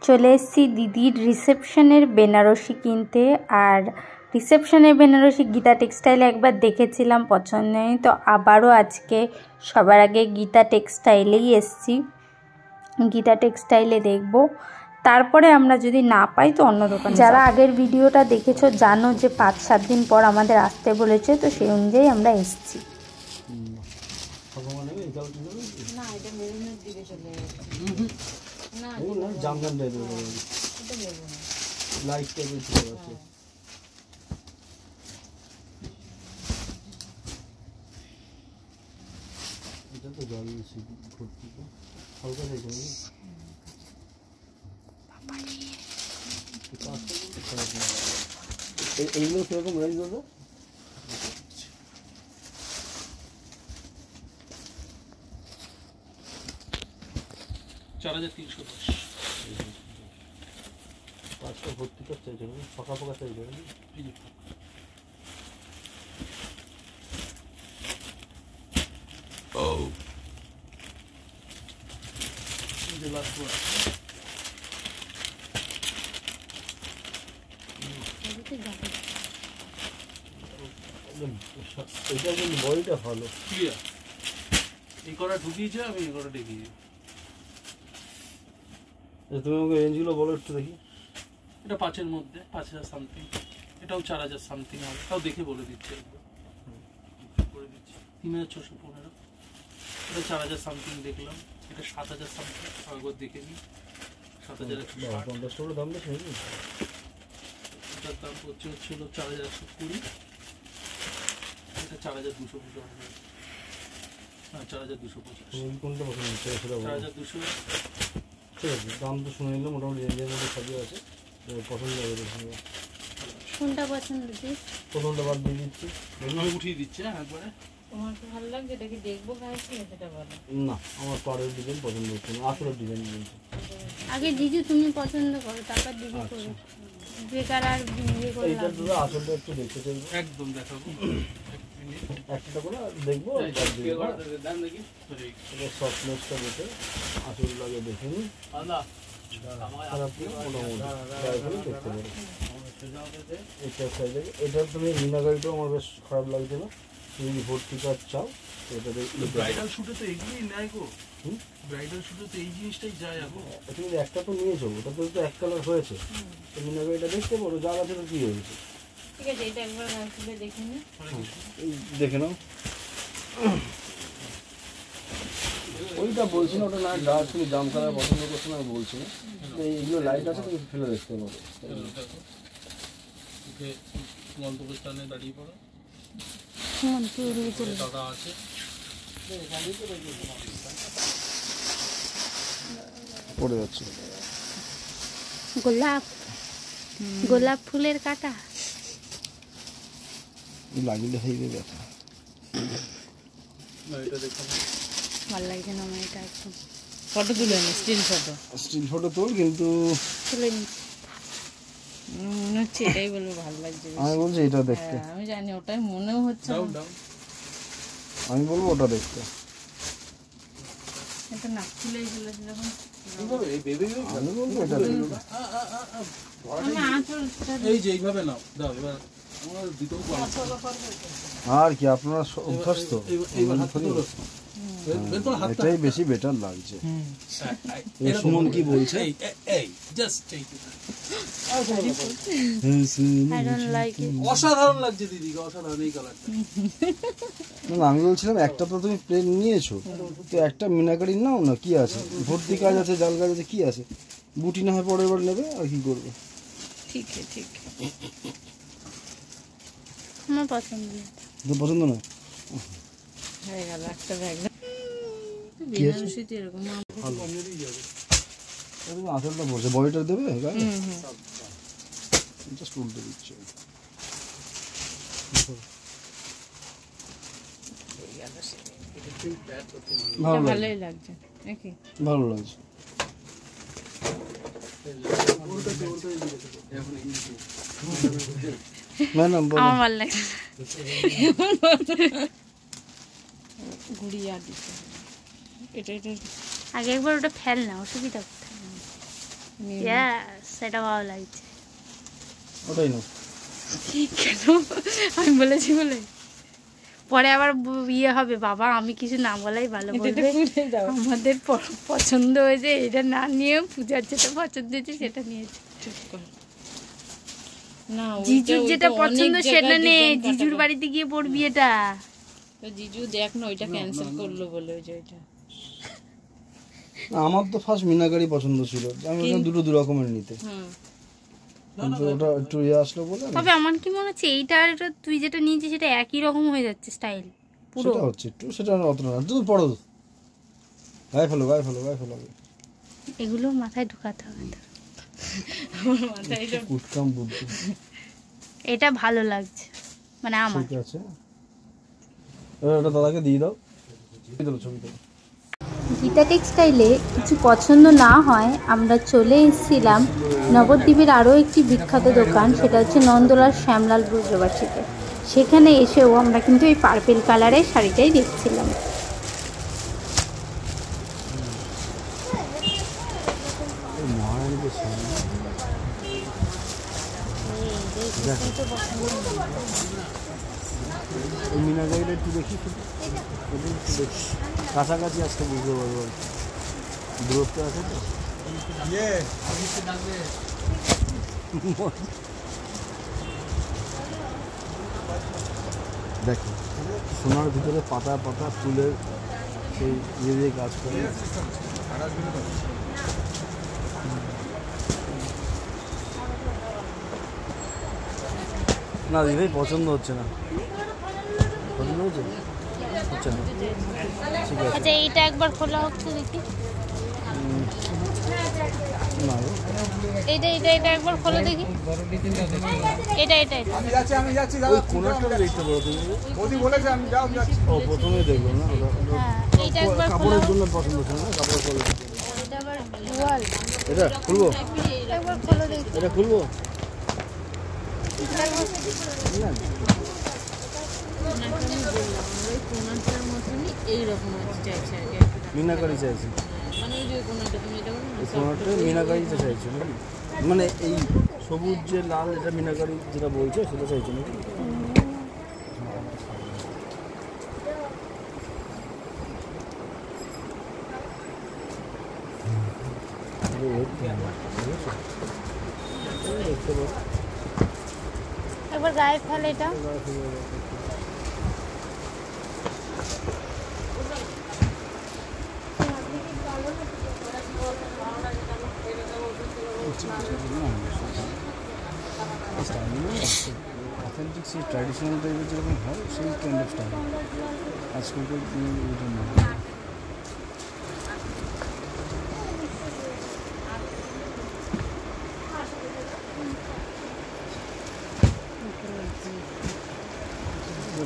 চলে এসেছি দিদির রিসেপশনের বেনারসি কিনতে। আর রিসেপশনের বেনারসি গীতা টেক্সটাইলে একবার দেখেছিলাম, পছন্দ নেই, তো আবারও আজকে সবার আগে গীতা টেক্সটাইলেই এসেছি। গীতা টেক্সটাইলে দেখব, তারপরে আমরা যদি না পাই তো অন্য দোকান। যারা আগের ভিডিওটা দেখেছো জানো যে 5-7 দিন পর আমাদের আসতে বলেছে, তো সেই অনুযায়ী আমরা এসেছি। এইগুলো কিরকম রেঞ্জ হবে? 4310 পাঁচটা ভর্তি করতে চাইছেন, ফাঁকা ফাঁকা চাইছেন। এটা কিন্তু বডিটা ভালো, ক্লিয়ার। এই করা ঢুকিয়েছে, আমি এই করা দেখিয়েছি। তুমি আমাকে রেঞ্জগুলো বলো একটু দেখি। এটা 5-এর মধ্যে 5000 সামথিং, এটাও 4000 সামথিং হবে, তাও দেখে বলে দিচ্ছি একবার করে দিচ্ছি। 3615, এটা 4000 সামথিং দেখলাম, এটা 7000 সামথিং, একবার দেখে নিই। 7150 দাম বেশি নাকি? এটার দাম হচ্ছিল 4120, এটা 4250 হবে। হ্যাঁ 4250। কোনটা পছন্দ হচ্ছে সেটা বলো। 4200। ঠিক আছে, দাম তো শুনে নিলাম, মোটামুটি রেঞ্জের মধ্যে সবই আছে, পছন্দ হবে। কোনটা পছন্দ দিস? প্রথমটা বাদ দিয়ে দিচ্ছি, আমি উঠিয়ে দিচ্ছি। হ্যাঁ একবারে তোমার কি ভালো লাগছে, এটা কি দেখবো গায়ে সেটা বলো। না আমার পাড়ের ডিজাইন পছন্দ হচ্ছে না, আসলের ডিজাইন বলছি। আগে জিজু তুমি পছন্দ করো, তারপর দিদি করো। বেকার আর বিয়ে করে এইটা তো আসলটা একটু দেখতে চাইবো, একদম দেখাবো। একটা করে দেখবো, সফটনেসটা দেখে আসল লাগে দেখে নিই, খারাপ মোটামুটি ট্রাই করে দেখতে পারো। এটা সাইজে এটা তুমি মিনাগাড়িটাও আমার বেশ খারাপ লাগছে না, তুমি ভর্তি কাজ চাও এটা ব্রাইডাল শুটে তো এগুলোই নেয় গো। ব্রাইডাল শুটে তো এই জিনিসটাই যায় এখন। তুমি একটা তো নিয়েছো, ওটা তো এক কালার হয়েছে, তো মিনাগাড়িটা দেখতে পারো, যা আছে তো কি হয়েছে। ঠিক আছে, এটা একবার গায়ে তুলে দেখে নি, দেখে নাও। ওইটা বলছি না, ওটা না যা তুমি জাম কালার পছন্দ করছো না, আমি বলছি না, এইগুলো লাইট আছে তুমি ফেলে দেখতে পারো। মন্তব্যস্থানে দাঁড়িয়ে পড়ো, দাদা আছে। পড়ে যাচ্ছে গোলাপ ফুলের কাটা লাগিলে হয়ে যাবে ব্যথা। এটা দেখুন ভালো লাগছে না আমার এটা একদম। ফটো তুলে নি, স্টিল ফটো তোল, কিন্তু তুলে নি মনে হচ্ছে এটাই বলবো ভালো লাগছে। আমি বলছি এটা দেখতে, আমি জানি ওটাই মনেও হচ্ছে, আমি বলবো ওটা দেখতে। এটা না খুলেই চলেছে যখন, আমি বলবো এটা দেখতে। এই যে এইভাবে নাও, দাও এবার আমার দিতেও পারো। আর কি আপনারা অভ্যস্ত, এটাই বেশি বেটার লাগছে। সুমন কি বলছে? অসাধারণ লাগছে দিদি, অসাধারণ এই কালারটা। না আমি বলছিলাম একটা তো তুমি প্লেন নিয়েছো, তো একটা মিনাকারি নাও না, কি আছে, ভর্তি কাজ আছে, জাল কাজ আছে, কি আছে, বুটি না হয় পরের বার নেবে, আর কি করবে। ঠিক আছে, ঠিক আমার পছন্দ পছন্দ না হয়ে গেল একটা ব্যাগ। এরকম আসলটা বলছে, বডিটা দেবে জাস্ট উল্টে দিচ্ছে। ভালোই লাগছে নাকি? ভালো লাগছে। ম্যাডাম আমার ভালো লাগে ঘুরিয়ে দিতে এটা এটা আগে একবার ওটা ফেল না, অসুবিধা কোথায়? সেটা ভালো লাগছে। ওটাই না কেন আমি বলেছি বলে পরে আবার ইয়ে হবে, বাবা আমি কিছু না বলাই ভালো, বলবে আমাদের পছন্দ হয়েছে এটা না নিয়ে পূজার যেটা পছন্দ হয়েছে সেটা নিয়েছে। না জিজুর যেটা পছন্দ সেটা নে, জিজুর বাড়িতে গিয়ে পড়বি এটা। তো জিজু দেখ না ওইটা ক্যান্সেল করলো বলে ওই যে ওইটা। আমার তো ফার্স্ট মিনাকারি পছন্দ ছিল, আমি দুটো দু রকমের নিতে, কিন্তু ওটা একটু ইয়ে আসলো বলে। তবে আমার কি মনে হচ্ছে এইটা আর এটা তুই যেটা নিয়েছিস সেটা একই রকম হয়ে যাচ্ছে স্টাইল পুরো। সেটা হচ্ছে একটু, সেটা অত না, তুই পড়ো গায়ে ফেলো গায়ে ফেলো গায়ে ফেলো। এগুলো মাথায় ঢুকাতে হবে তো। মাথায় কুটকাম বুদ্ধি। এটা ভালো লাগছে মানে আমার। ঠিক আছে, এটা দাদাকে দিয়ে দাও, ছবি তোলো। গীতা টেক্সটাইলে কিছু পছন্দ না হয় আমরা চলে এসেছিলাম নবদ্বীপের আরও একটি বিখ্যাত দোকান, সেটা হচ্ছে নন্দলাল শ্যামলাল ব্রজবাসীতে। সেখানে এসেও আমরা কিন্তু এই পার্পেল কালারের শাড়িটাই দেখছিলাম। মিনাকারিটা একটু দেখি, কাছাকাছি আসতে বুঝতে পারবো, দূরত্ব আছে তো। দেখো সোনার ভিতরে পাতা পাতা ফুলের সেই ইয়ে দিয়ে কাজ করে। না দিদি পছন্দ হচ্ছে না, পছন্দ হচ্ছে হচ্ছে না, ঠিক আছে। আচ্ছা এইটা একবার খোলা হোক তো দেখি। না এইটা এটা এটা একবার খোলা দেখি। এটা এটা এটা ওই কোনারটা দেখতে পারো তুমি, মোদি বলেছে আমি যাও যাচ্ছি। ও প্রথমে দেখলো না ওটা, হ্যাঁ এইটা একবার খোলা। কাপড়ের জন্য পছন্দ হচ্ছে না, কাপড় খোলা। এটা আবার ওয়াল, এটা খুলবো, একবার খোলা দেখি। এটা খুলবো না, কোনাটার মতনই এইরকম চাইছে আগে, মিনাকারি চাইছি, মানে ওই যে কোনাটা তুমি এটা বলো না, কোনারটা মিনাকারিটা চাইছো নাকি? মানে এই সবুজ যে লাল এটা মিনাকারি যেটা বলছো সেটা চাইছো নাকি? একবার গায়ে ফেলে এটা। অথেন্টিক সেই ট্র্যাডিশনাল টাইপের যেরকম হয় সেই কাইন্ড অফ স্টাইল আজকালকার ওইটা না।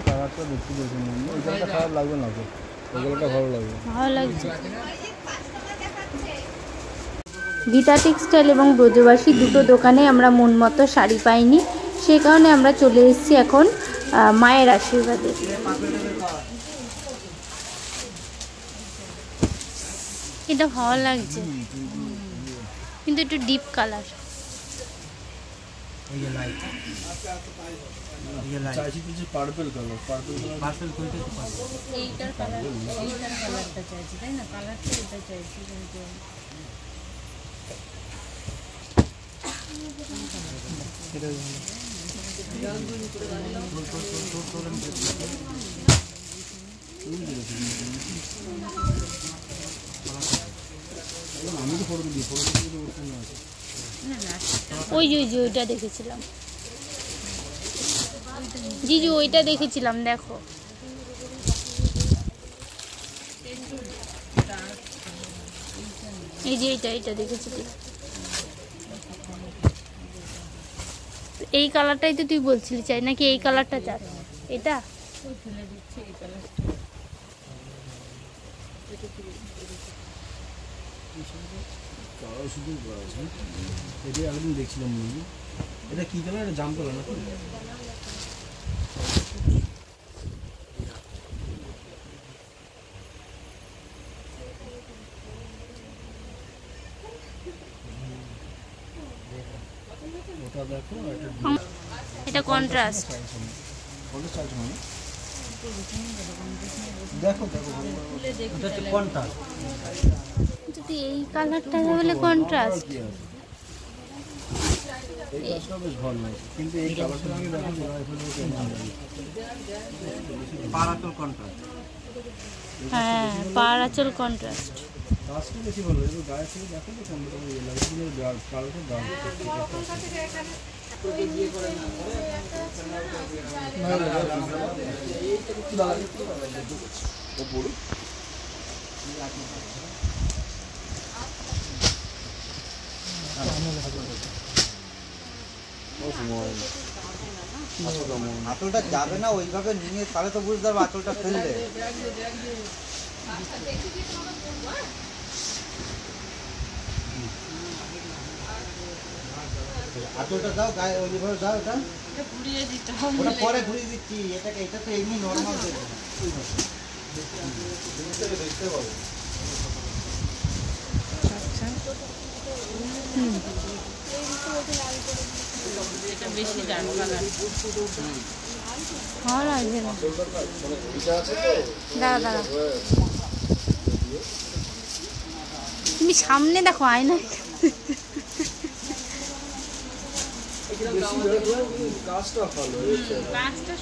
কালারটা দেখতে দেখুন, ওই কালারটা খারাপ লাগবে না, ওই কালারটা ভালো লাগবে, ভালো লাগছে। গীতা টেক্সটাইল এবং ব্রজবাসী দুটো দোকানে আমরা মন মতো শাড়ি পাইনি, সে কারণে আমরা চলে এসেছি এখন মায়ের আশীর্বাদে। এটা ভালো লাগছে কিন্তু একটু ডিপ কালার। চাইছি কিছু পার্পল কালার, পার্পল কোনটা? এইটার কালারটা চাইছি, তাই না? কালারটা এটা চাইছি, কিন্তু আমি তো ফটো দিই, ফটো দিয়ে ওই যে ওইটা দেখেছিলাম জিজু, ওইটা দেখেছিলাম, দেখো এই যে এটা দেখেছি। এই কালারটাই তো তুই বলছিলি চাই, নাকি এই কালারটা চাস? এটা শুধু এটা একদিন দেখছিলাম, এটা কি কালার? এটা জাম কালার নাকি? ওটা দেখো, এটা কন্ট্রাস্ট। ওটা চার্জ হয় না। দেখো দেখো ওটা তো কন্ট্রাস্ট। যদি এই কালারটা বলে কন্ট্রাস্ট, এই কাজটা বেশ ভালো আছে, কিন্তু এই কালারটা আমি দেখো পারাচল কন্ট্রাস্ট। হ্যাঁ পারাচল কন্ট্রাস্ট। কাজটা বেশি ভালো, এবার গায়ে থেকে দেখো তো কেমন কেমন ইয়ে লাগে, কিন্তু কালারটা দাম আঁচলটা যাবে না ওইভাবে নিয়ে, তাহলে তো বুঝতে পারবো আঁচলটা ফেললে। আঁচলটা দাও গায়ে, ওইভাবে দাও, ওটা ঘুরিয়ে দিতে হবে, ওটা পরে ঘুরিয়ে দিচ্ছি। এটাকে, এটা তো এমনি নর্মাল দেবো। এটা বেশি ডার্ক কালার। ভালো লাগছে না। দাঁড়া দাঁড়া, তুমি সামনে দেখো আয়না।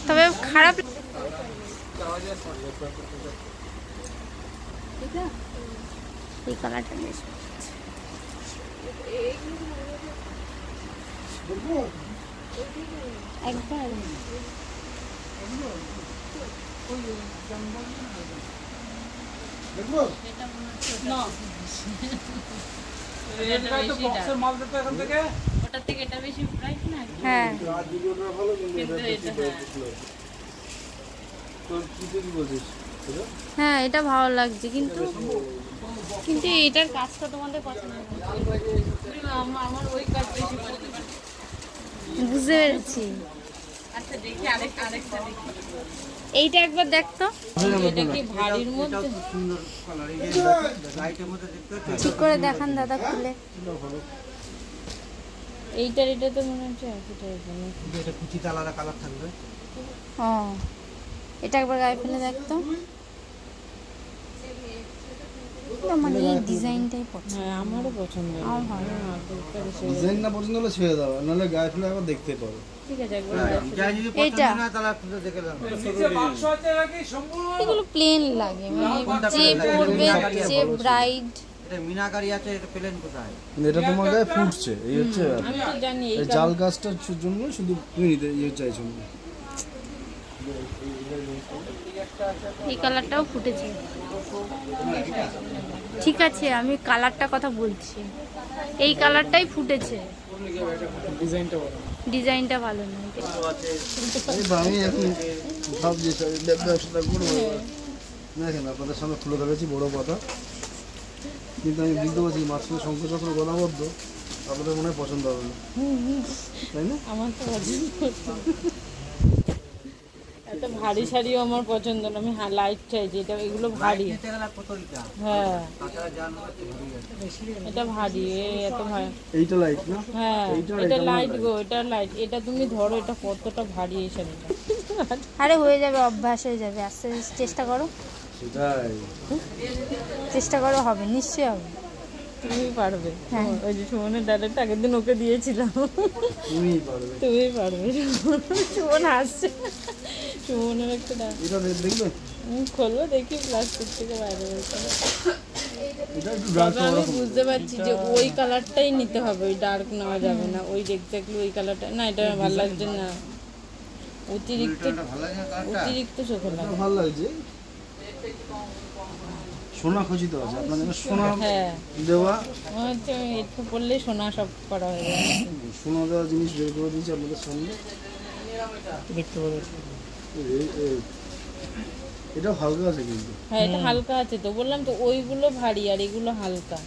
তবে খারাপ এই কালারটা বেশ একবার ওটার থেকে এটা বেশি ব্রাইট না? হ্যাঁ হ্যাঁ এটা ভালো লাগছে, কিন্তু কিন্তু এটার কাজটা তোমাদের পছন্দ আমার ওই কাজ বেশি পছন্দ। বুঝতে পেরেছি। আচ্ছা দেখি আরেকটা দেখি। এইটা একবার দেখতো, এটা কি ভারীর মধ্যে? সুন্দর কালার, এই লাইটের মধ্যে দেখতে হচ্ছে। ঠিক করে দেখান দাদা খুলে। এইটার এটা তো মনে হচ্ছে একই টাইপের। এটা কুচিতে আলাদা কালার থাকবে। ও এটা একবার গায়ে ফেলে দেখতো। মানে এই ডিজাইনটাই পছন্দ। হ্যাঁ আমারও পছন্দ। আমার ভালো ডিজাইন না পছন্দ হলে ছেড়ে দাও, নাহলে গায়ে ফেলে একবার দেখতে পারো। ঠিক আছে একবার যা যদি পছন্দ না তাহলে খুলে দেখে দাও। এগুলো প্লেন লাগে, মানে যে পরবে, যে ব্রাইড। এটা মিনাকারি আছে, এটা প্লেন কোথায়? এটা তোমার গায়ে ফুটছে, এই হচ্ছে ব্যাপার। আমি তো জানি এই জাল গাছটার জন্য শুধু তুমি নিতে ইয়ে চাইছো না। এই কালারটাও ফুটেছে। ঠিক আছে আমি কালারটা কথা বলছি, এই কালারটাই ফুটেছে। ডিজাইনটা ভালো নয়। আমি এখন ভাবছি ব্যবসাটা করবো। দেখেন আপনাদের সামনে খুলে ধরেছি বড় কথা, কিন্তু আমি বুঝতে পারছি মাঝখানে শঙ্করচক্র গলাবদ্ধ, আপনাদের মনে হয় পছন্দ হবে না, তাই না? আমার তো পছন্দ। এত ভারী শাড়িও আমার পছন্দ না, আমি লাইট চাইছি। এটা এগুলো ভারী। এটা গেল পতলিটা। হ্যাঁ তাছাড়া জান হচ্ছে ভারী আছে। এটা ভারী, এত ভারী। এইটা লাইট না? হ্যাঁ এটা লাইট গো, এটা লাইট। এটা তুমি ধরো, এটা কতটা ভারী এই শাড়িটা। আরে হয়ে যাবে, অভ্যাস হয়ে যাবে, আস্তে আস্তে চেষ্টা করো, সেটাই। চেষ্টা করো, হবে, নিশ্চয়ই হবে। তুমি পারবে। হ্যাঁ। ওই যে সুমনের ডালেরটা আগের দিন ওকে দিয়েছিলাম। তুমিই পারবে। তুমি পারবে। সুমন হাসছে। সুমনের একটা ডাল এটা দেখবে, খোলো দেখি, প্লাস্টিক থেকে বাইরে বেরোচ্ছে। এটা একটু তবে ডার্ক আমি বুঝতে পারছি যে ওই কালারটাই নিতে হবে, ওই ডার্ক নেওয়া যাবে না। ওই এক্স্যাক্টলি ওই কালারটা না, এটা ভালো লাগছে না, অতিরিক্ত ভালো লাগে না কালারটা? অতিরিক্ত চোখে লাগে। ভালো লাগছে। সোনা খচিত আছে আপনার জন্য, সোনা হ্যাঁ দেওয়া, মনে হচ্ছে এটা পড়লেই সোনা সব করা হয়ে যাবে। সোনা দেওয়া জিনিস বের করে দিয়েছি আপনাদের সামনে, দেখতে পাবেন। এটা হালকা আছে কিন্তু। হ্যাঁ এটা হালকা আছে, তো বললাম তো ওইগুলো ভারী আর এগুলো হালকা।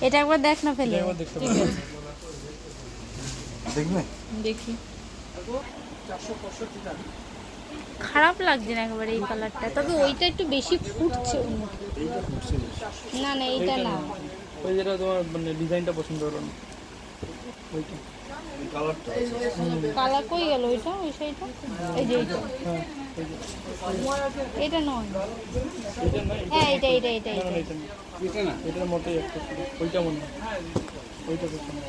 এটা একবার দেখ না ফেলে। ঠিক আছে দেখবে, দেখি। খারাপ লাগছে না একেবারে এই কালারটা, তবে ওইটা একটু বেশি ফুটছে। না না এইটা না, ওই যেটা তোমার মানে ডিজাইনটা পছন্দ হলো না। কালারটা কালার কই গেল ওইটা, ওই সাইডটা? এই যে এইটা, এটা নয়, হ্যাঁ এটা এটা এটা এটা এটা না, এটার মতোই একটা, ওইটা মনে হয়, ওইটা পছন্দ।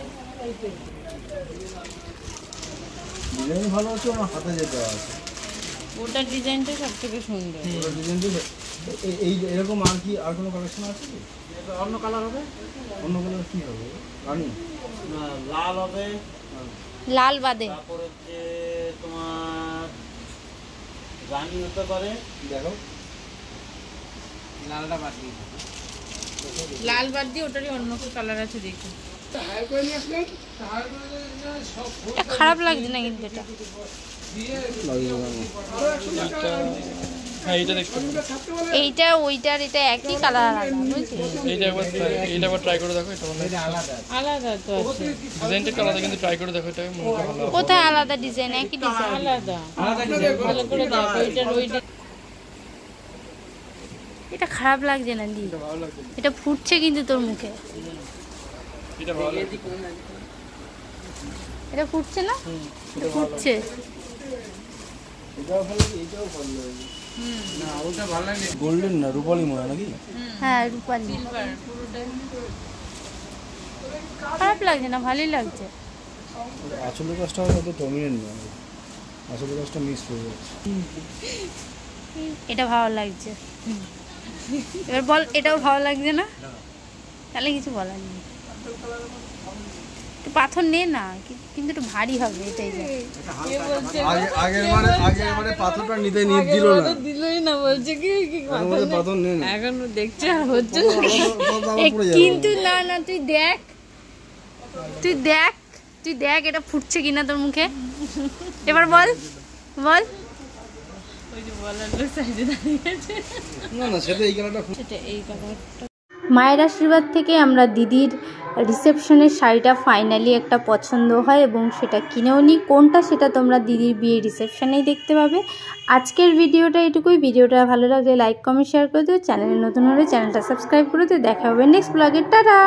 ডিজাইন ভালো আছে, আমার হাতে যেটা আছে ওটার ডিজাইনটা সব থেকে সুন্দর। ওটা ডিজাইনটা এই এরকম আর কি আর কোনো কালেকশন আছে কি? অন্য কালার হবে, অন্য কালার কি হবে? রানী না লাল হবে, লাল বাদে তারপর হচ্ছে তোমার রানী হতে পারে। দেখো লালটা বাদ দিয়ে লাল বাদ দিয়ে ওটারই অন্য কালার আছে দেখি। এটা খারাপ লাগছে না কিন্তু এটা। হ্যাঁ এইটা দেখতে এইটা ওইটার এটা একই কালার আলাদা, বুঝছিস? এইটা একবার ট্রাই করে দেখো, এটা মনে হয় আলাদা তো আছে, ডিজাইনটা একটু আলাদা, কিন্তু ট্রাই করে দেখো, এটা মনে হয় ভালো। কোথায় আলাদা ডিজাইন? একই ডিজাইন। আলাদা ভালো করে দেখো, ওইটার ওইটা এটা খারাপ লাগছে না দি, ভালো লাগছে, এটা ফুটছে কিন্তু তোর মুখে, এটা ভালো লাগছে। এটা ফুটছে না? এটা ফুটছে। এটাও ভালো, এটাও ভালো লাগে। না ওটা ভালো লাগে, গোল্ডেন না রূপালি মনে হয় নাকি? হ্যাঁ রূপালি। খারাপ লাগছে না, ভালোই লাগছে। আসলে কাজটা অত ডমিনেন্ট না, আসলে কাজটা মিস হয়ে যাচ্ছে। এটা ভালো লাগছে। এবার বল এটাও ভালো লাগছে না? তাহলে কিছু বলার নেই। একটু পাথর নে না, কিন্তু একটু ভারী হবে, এটাই যা। আগের বারে পাথরটা নিতে দিল না, দিলই না, বলছে কি কি পাথর নেই না এখনো দেখছে আর হচ্ছে না। কিন্তু না না, তুই দেখ, তুই দেখ, তুই দেখ এটা ফুটছে কিনা তোর মুখে। এবার বল বল। ওই যে বলার সাইডে দাঁড়িয়ে আছে, না না সেটা এই কালারটা সেটা এই কালারটা। মায়ের আশীর্বাদ থেকে আমরা দিদির রিসেপশনের শাড়িটা ফাইনালি একটা পছন্দ হয় এবং সেটা কিনেও নিই। কোনটা সেটা তোমরা দিদির বিয়ের রিসেপশনেই দেখতে পাবে। আজকের ভিডিওটা এটুকুই। ভিডিওটা ভালো লাগলে লাইক কমেন্ট শেয়ার করে দিও। চ্যানেলে নতুন হলে চ্যানেলটা সাবস্ক্রাইব করে দিও। দেখা হবে নেক্সট ব্লগে। টাটা।